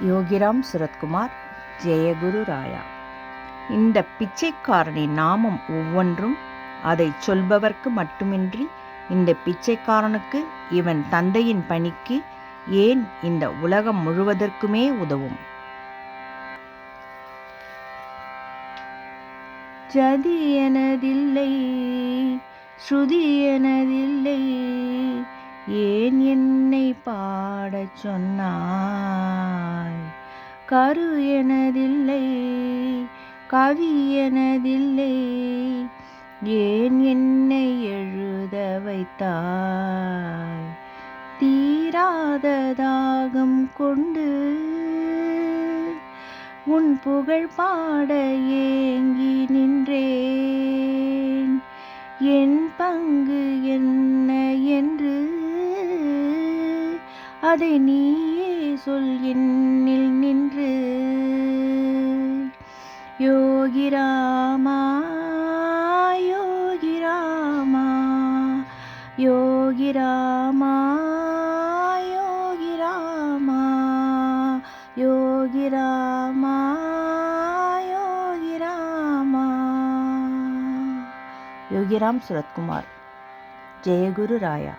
யோகிராம் சுரத்குமார். ஜெயகுரு ராயா. இந்த பிச்சைக்காரனின் நாமம் ஒவ்வொன்றும் அதை சொல்பவர்க்கு மட்டுமின்றி இந்த பிச்சைக்காரனுக்கு இவன் தந்தையின் பணிக்கு ஏன் இந்த உலகம் முழுவதற்குமே உதவும். ஜதி எனதில்லை, ஸ்ருதி எனதில்லை, ஏன் என்னை பாடச் சொன்னாய். கரு எனதில்லை, கவி எனதில்லை, ஏன் என்னை எழுத வைத்தாய். தீராத தாகம் கொண்டு உன் புகழ் பாட ஏங்கி நின்றேன். என் பங்கு என்ன என்று அதை நீயே சொல் என்னில் நின்று. யோகி ராமா, யோகி ராமா, யோகி ராமா, யோகி ராமா, யோகி ராமா, யோகி ராமா. யோகிராம் சுரத்குமார். ஜெயகுரு ராயா.